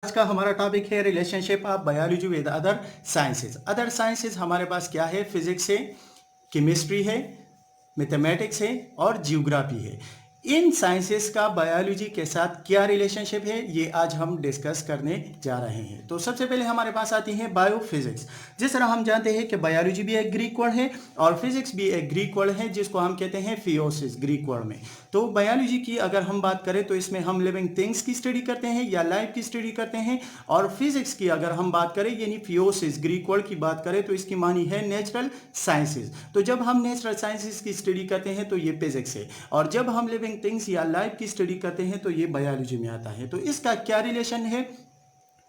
आज का हमारा टॉपिक है relationship of biology with other sciences. Other sciences हमारे पास क्या है? फिजिक्स है, केमिस्ट्री है, मैथमेटिक्स है और जियोग्राफी है। इन साइंसेस का बायोलॉजी के साथ क्या रिलेशनशिप है, ये आज हम डिस्कस करने जा रहे हैं। तो सबसे पहले हमारे पास आती है बायोफिजिक्स। जिस तरह हम जानते हैं कि बायोलॉजी भी एक ग्रीक वर्ड है और फिजिक्स भी एक ग्रीक वर्ड है, जिसको हम कहते हैं फियोसिस ग्रीक वर्ड में। तो बायोलॉजी की अगर हम बात करें तो इसमें हम लिविंग थिंग्स की स्टडी करते हैं या लाइफ की स्टडी करते हैं। और फिजिक्स की अगर हम बात करें यानी फियोसिस ग्रीक वर्ड की बात करें तो इसकी मानी है नेचुरल साइंसेज। तो जब हम नेचुरल साइंसेज की स्टडी करते हैं तो ये फिजिक्स है, और जब हम लिविंग थिंग्स या लाइफ की स्टडी करते हैं तो ये बायोलॉजी में आता है। तो इसका क्या रिलेशन है,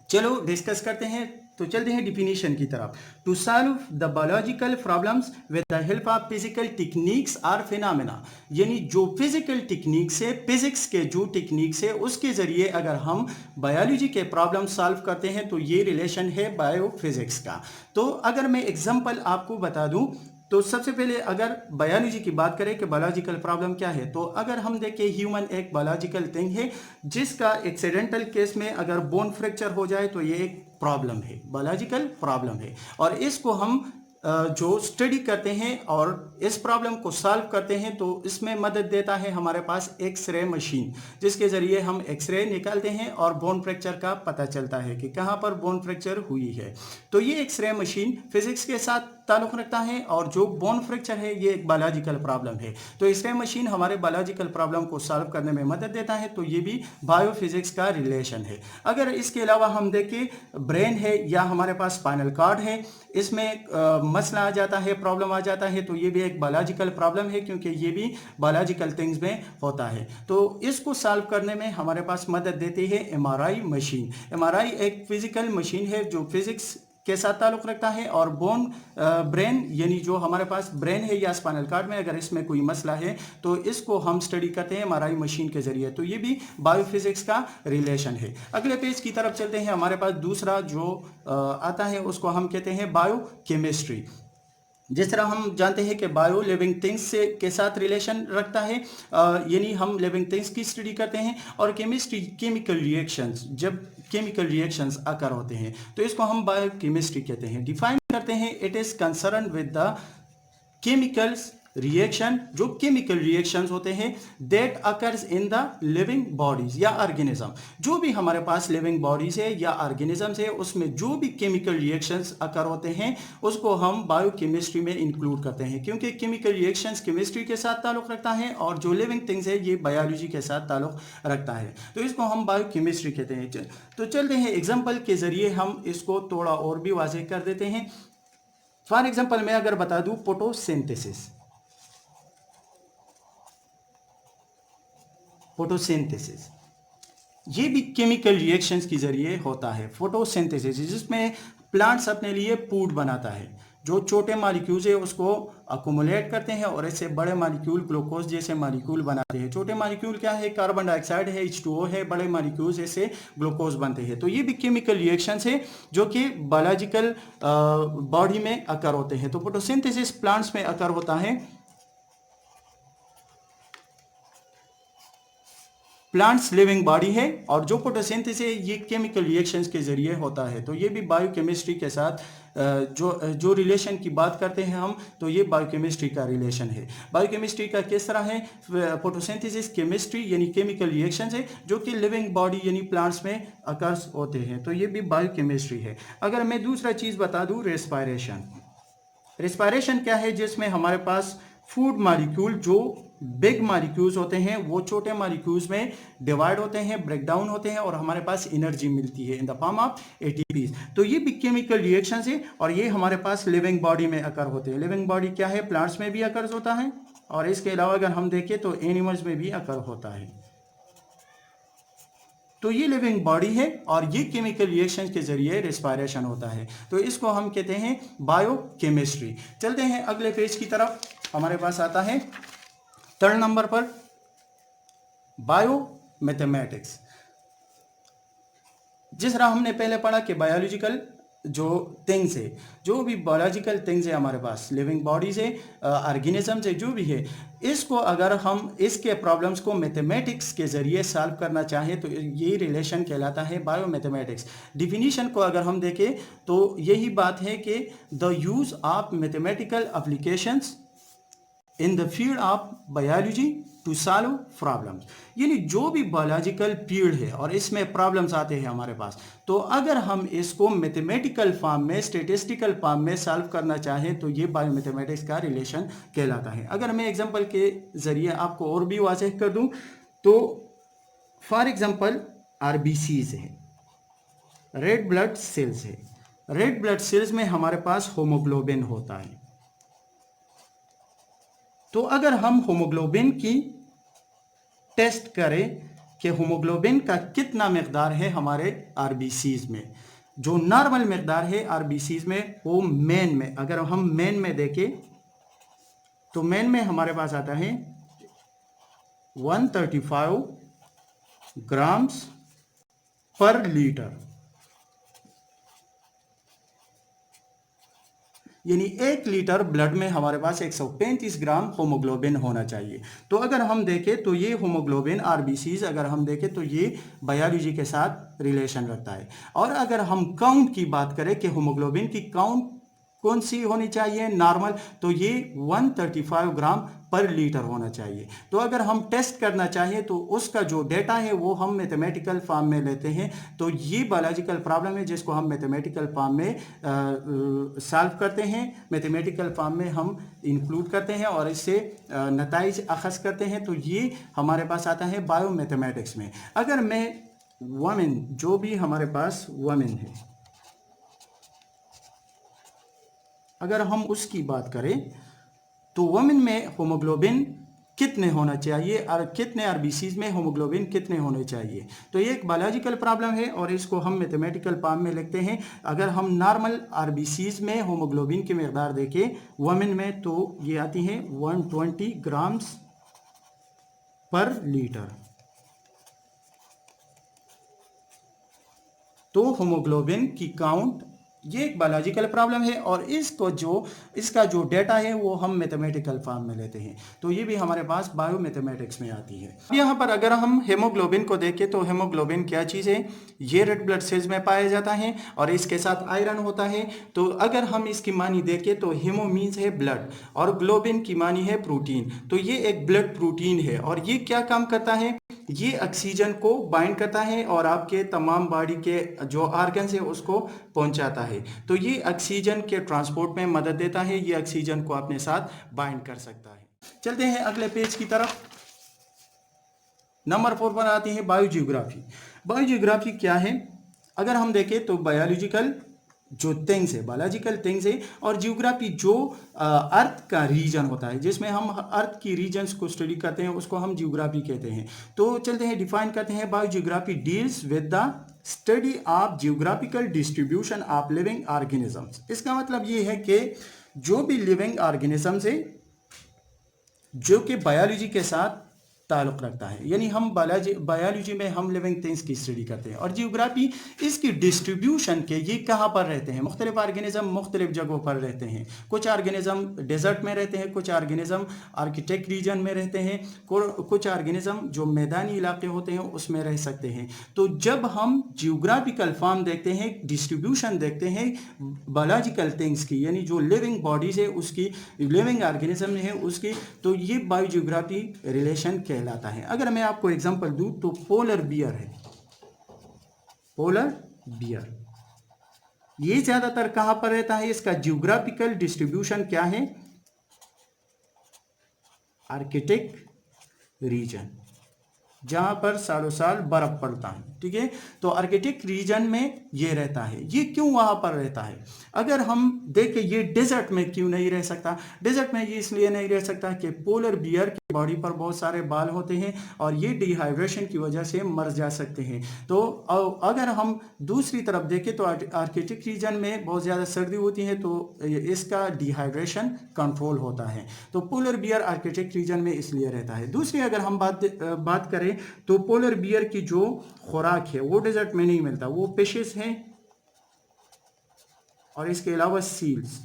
चलो डिस्कस करते हैं। तो चलते हैं डिफिनीशन की तरफ। To solve the biological problems with the help of physical techniques और फिनोमेना, यानी जो फिजिकल टेक्निक से, फिजिक्स के जो टेक्निक से, उसके जरिए अगर हम बायोलॉजी के प्रॉब्लम सॉल्व करते हैं तो ये रिलेशन है बायोफिजिक्स का। तो अगर मैं एग्जांपल आपको बता दूं तो सबसे पहले अगर बायोलॉजी की बात करें कि बायोलॉजिकल प्रॉब्लम क्या है, तो अगर हम देखें ह्यूमन एक बायोलॉजिकल थिंग है जिसका एक्सीडेंटल केस में अगर बोन फ्रैक्चर हो जाए तो ये एक प्रॉब्लम है, बायोलॉजिकल प्रॉब्लम है। और इसको हम जो स्टडी करते हैं और इस प्रॉब्लम को सॉल्व करते हैं तो इसमें मदद देता है हमारे पास एक्सरे मशीन, जिसके ज़रिए हम एक्सरे निकालते हैं और बोन फ्रैक्चर का पता चलता है कि कहाँ पर बोन फ्रैक्चर हुई है। तो ये एक्सरे मशीन फिजिक्स के साथ ताल्लुक़ रखता है और जो बोन फ्रैक्चर है ये एक बायोलॉजिकल प्रॉब्लम है। तो एक्सरे मशीन हमारे बायोलॉजिकल प्रॉब्लम को सॉल्व करने में मदद देता है, तो ये भी बायोफिजिक्स का रिलेशन है। अगर इसके अलावा हम देखें ब्रेन है या हमारे पास स्पाइनल कॉर्ड है, इसमें मसला आ जाता है, प्रॉब्लम आ जाता है, तो ये भी एक बायोलॉजिकल प्रॉब्लम है क्योंकि ये भी बायोलॉजिकल थिंग्स में होता है। तो इसको सॉल्व करने में हमारे पास मदद देती है एमआरआई मशीन। एमआरआई एक फिजिकल मशीन है जो फिजिक्स के साथ ताल्लुक़ रखता है और ब्रेन यानी जो हमारे पास ब्रेन है या स्पाइनल कॉर्ड में अगर इसमें कोई मसला है तो इसको हम स्टडी करते हैं एमआरआई मशीन के जरिए। तो ये भी बायोफिजिक्स का रिलेशन है। अगले पेज की तरफ चलते हैं। हमारे पास दूसरा जो आता है उसको हम कहते हैं बायोकेमिस्ट्री। जिस तरह हम जानते हैं कि बायो लिविंग थिंग्स से के साथ रिलेशन रखता है, यानी हम लिविंग थिंग्स की स्टडी करते हैं। और केमिस्ट्री केमिकल रिएक्शंस, जब केमिकल रिएक्शंस आकर होते हैं तो इसको हम बायो केमिस्ट्री कहते हैं। डिफाइन करते हैं, it is concern with the chemicals reaction, जो केमिकल रिएक्शंस होते हैं that occurs in the living bodies या ऑर्गेनिज्म। जो भी हमारे पास लिविंग बॉडीज है या ऑर्गेनिजम्स है उसमें जो भी केमिकल रिएक्शंस अकर होते हैं उसको हम बायोकेमिस्ट्री में इंक्लूड करते हैं, क्योंकि केमिकल रिएक्शंस केमिस्ट्री के साथ ताल्लुक़ रखता है और जो लिविंग थिंग्स है ये बायोलॉजी के साथ ताल्लुक़ रखता है। तो इसको हम बायोकेमिस्ट्री कहते हैं। तो चलते हैं एग्जाम्पल के जरिए हम इसको थोड़ा और भी वाज़ेह कर देते हैं। फॉर एग्जाम्पल मैं अगर बता दूं फोटोसिंथेसिस, फोटोसिंथेसिस ये भी केमिकल रिएक्शंस के जरिए होता है। फोटोसिंथेसिस जिसमें प्लांट्स अपने लिए फूड बनाता है, जो छोटे मॉलिक्यूल्स है उसको अकोमुलेट करते हैं और इससे बड़े मॉलिक्यूल ग्लूकोज जैसे मॉलिक्यूल बनाते हैं। छोटे मॉलिक्यूल क्या है? कार्बन डाइऑक्साइड है, H2O है, बड़े मॉलिक्यूल्स ऐसे ग्लूकोज बनते हैं। तो ये भी केमिकल रिएक्शंस है जो कि बायोलॉजिकल बॉडी में अकर होते हैं। तो फोटोसिंथेसिस प्लांट्स में अकर होता है। प्लांट्स लिविंग बॉडी है और जो फोटोसिंथेसिस है ये केमिकल रिएक्शंस के जरिए होता है। तो ये भी बायोकेमिस्ट्री के साथ जो रिलेशन की बात करते हैं हम, तो ये बायोकेमिस्ट्री का रिलेशन है। बायोकेमिस्ट्री का किस तरह है? फोटोसिंथेसिस केमिस्ट्री यानी केमिकल रिएक्शंस है जो कि लिविंग बॉडी यानी प्लांट्स में अकर्स होते हैं। तो ये भी बायोकेमिस्ट्री है। अगर मैं दूसरा चीज़ बता दूँ, रेस्पायरेशन। रेस्पायरेशन क्या है? जिसमें हमारे पास फूड मॉलिक्यूल जो बिग मॉलिक्यूल्स होते हैं वो छोटे मॉलिक्यूल्स में डिवाइड होते हैं, ब्रेक डाउन होते हैं और हमारे पास एनर्जी मिलती है in the form of ATPs. तो ये भी केमिकल रिएक्शंस है और ये हमारे पास लिविंग बॉडी में अकर होते हैं। लिविंग बॉडी क्या है? प्लांट्स में भी अकर होता है और इसके अलावा अगर हम देखें तो एनिमल्स में भी अकर होता है। तो ये लिविंग बॉडी है और ये केमिकल रिएक्शन के जरिए रेस्पायरेशन होता है। तो इसको हम कहते हैं बायोकेमिस्ट्री। चलते हैं अगले पेज की तरफ। हमारे पास आता है 3rd नंबर पर बायो मैथमेटिक्स। जिस तरह हमने पहले पढ़ा कि बायोलॉजिकल जो थिंग्स है, जो भी बायोलॉजिकल थिंग्स है हमारे पास, लिविंग बॉडीज है, ऑर्गेनिजम्स है, जो भी है, इसको अगर हम इसके प्रॉब्लम्स को मैथमेटिक्स के ज़रिए सॉल्व करना चाहें तो ये रिलेशन कहलाता है बायोमैथमेटिक्स। डिफिनीशन को अगर हम देखें तो यही बात है कि the use of mathematical applications in the field of biology to solve problems, यानी जो भी बायोलॉजिकल फील्ड है और इसमें प्रॉब्लम्स आते हैं हमारे पास, तो अगर हम इसको मैथमेटिकल फॉर्म में, स्टेटिस्टिकल फॉर्म में सॉल्व करना चाहें तो ये बायोमैथमेटिक्स का रिलेशन कहलाता है। अगर मैं एग्जांपल के ज़रिए आपको और भी वाज़ेह कर दूं तो फॉर एग्जांपल आरबीसीज है, रेड ब्लड सेल्स है। रेड ब्लड सेल्स में हमारे पास होमोग्लोबिन होता है। तो अगर हम होमोग्लोबिन की टेस्ट करें कि होमोग्लोबिन का कितना मकदार है हमारे आरबीसीज में, जो नॉर्मल मकदार है आरबीसीज में वो मेन में, अगर हम मेन में देखें तो मेन में हमारे पास आता है 135 ग्राम्स पर लीटर, यानी 1 लीटर ब्लड में हमारे पास 135 ग्राम होमोग्लोबिन होना चाहिए। तो अगर हम देखें तो ये होमोग्लोबिन आरबीसीज अगर हम देखें तो ये बायोलॉजी के साथ रिलेशन रखता है। और अगर हम काउंट की बात करें कि होमोग्लोबिन की काउंट कौन सी होनी चाहिए नॉर्मल, तो ये 135 ग्राम पर लीटर होना चाहिए। तो अगर हम टेस्ट करना चाहें तो उसका जो डेटा है वो हम मैथमेटिकल फॉर्म में लेते हैं। तो ये बायोलॉजिकल प्रॉब्लम है जिसको हम मैथमेटिकल फॉर्म में सॉल्व करते हैं, मैथमेटिकल फॉर्म में हम इंक्लूड करते हैं और इससे नताइज अखज़ करते हैं। तो ये हमारे पास आता है बायोमैथमेटिक्स में। अगर मैं वुमेन, जो भी हमारे पास वुमेन है, अगर हम उसकी बात करें तो वुमेन में होमोग्लोबिन कितने होना चाहिए और कितने आरबीसीज में होमोग्लोबिन कितने होने चाहिए, तो ये एक बायोलॉजिकल प्रॉब्लम है और इसको हम मैथमेटिकल फॉर्म में लिखते हैं। अगर हम नॉर्मल आरबीसीज में होमोग्लोबिन की मकदार देखें वुमेन में तो ये आती है 120 ग्राम्स पर लीटर। तो होमोग्लोबिन की काउंट ये एक बायोलॉजिकल प्रॉब्लम है और इसका जो डेटा है वो हम मैथमेटिकल फॉर्म में लेते हैं। तो ये भी हमारे पास बायोमैथमेटिक्स में आती है। यहाँ पर अगर हम हेमोग्लोबिन को देखें तो हेमोग्लोबिन क्या चीज़ है, ये रेड ब्लड सेल्स में पाया जाता है और इसके साथ आयरन होता है। तो अगर हम इसकी मानी देखें तो हेमो मीन्स है ब्लड और ग्लोबिन की मानी है प्रोटीन। तो ये एक ब्लड प्रोटीन है और ये क्या काम करता है, ये ऑक्सीजन को बाइंड करता है और आपके तमाम बॉडी के जो ऑर्गन्स है उसको पहुंचाता है। तो ये ऑक्सीजन के ट्रांसपोर्ट में मदद देता है, ये ऑक्सीजन को अपने साथ बाइंड कर सकता है। चलते हैं अगले पेज की तरफ। नंबर 4 पर आती है बायोजियोग्राफी। बायोजियोग्राफी क्या है, अगर हम देखें तो बायोलॉजिकल जो थिंग्स है, बायोलॉजिकल थिंग्स है, और जियोग्राफी जो अर्थ का रीजन होता है, जिसमें हम अर्थ की रीजन्स को स्टडी करते हैं उसको हम जियोग्राफी कहते हैं। तो चलते हैं डिफाइन करते हैं। Biogeography deals with the study of geographical distribution of living organisms. इसका मतलब ये है कि जो भी लिविंग ऑर्गेनिजम्स है जो कि बायोलॉजी के साथ ताल्लुक़ रखता है, यानी हम बायोलॉजी में हम लिविंग थिंग्स की स्टडी करते हैं और जियोग्राफी इसकी डिस्ट्रीब्यूशन के ये कहाँ पर रहते हैं। मुख्तलिफ ऑर्गेनिज्म मुख्तलिफ जगहों पर रहते हैं। कुछ ऑर्गेनिज्म डेजर्ट में रहते हैं, कुछ ऑर्गेनिज्म आर्कटिक रीजन में रहते हैं, कुछ ऑर्गेनिज्म जो मैदानी इलाके होते हैं उसमें रह सकते हैं। तो जब हम जियोग्राफिकल फॉर्म देखते हैं, डिस्ट्रीब्यूशन देखते हैं बायोलॉजिकल थिंग्स की, यानी जो लिविंग बॉडीज है उसकी, लिविंग ऑर्गेनिज्म है उसकी, तो ये बायोजियोग्राफी रिलेशन कहलाता है। अगर मैं आपको एग्जांपल दूं तो पोलर बियर है, पोलर बियर ये ज्यादातर कहां पर रहता है, इसका जियोग्राफिकल डिस्ट्रीब्यूशन क्या है, आर्कटिक रीजन, जहां पर सालों साल बर्फ पड़ता है। ठीक है, तो आर्कटिक रीजन में ये रहता है। ये क्यों वहां पर रहता है, अगर हम देखें ये डेजर्ट में क्यों नहीं रह सकता। डेजर्ट में ये इसलिए नहीं रह सकता कि पोलर बियर की बॉडी पर बहुत सारे बाल होते हैं और ये डिहाइड्रेशन की वजह से मर जा सकते हैं। तो अगर हम दूसरी तरफ देखें तो आर्कटिक रीजन में बहुत ज़्यादा सर्दी होती है तो इसका डिहाइड्रेशन कंट्रोल होता है। तो पोलर बियर आर्कटिक रीजन में इसलिए रहता है। दूसरी अगर हम बात करें तो पोलर बियर की जो खुराक है वो डेजर्ट में नहीं मिलता, वो फिशेस हैं और इसके अलावा सील्स,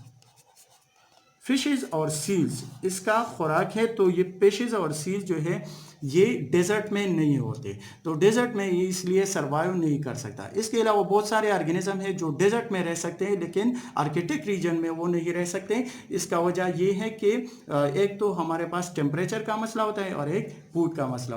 फिशेस और सील्स इसका खुराक है। तो ये फिशेस और सील्स जो है ये डेजर्ट में नहीं होते, तो डेजर्ट में ये इसलिए सर्वाइव नहीं कर सकता। इसके अलावा बहुत सारे ऑर्गेनिज्म हैं जो डेजर्ट में रह सकते हैं लेकिन आर्कटिक रीजन में वो नहीं रह सकते। इसका वजह ये है कि एक तो हमारे पास टेम्परेचर का मसला होता है और एक फूड का मसला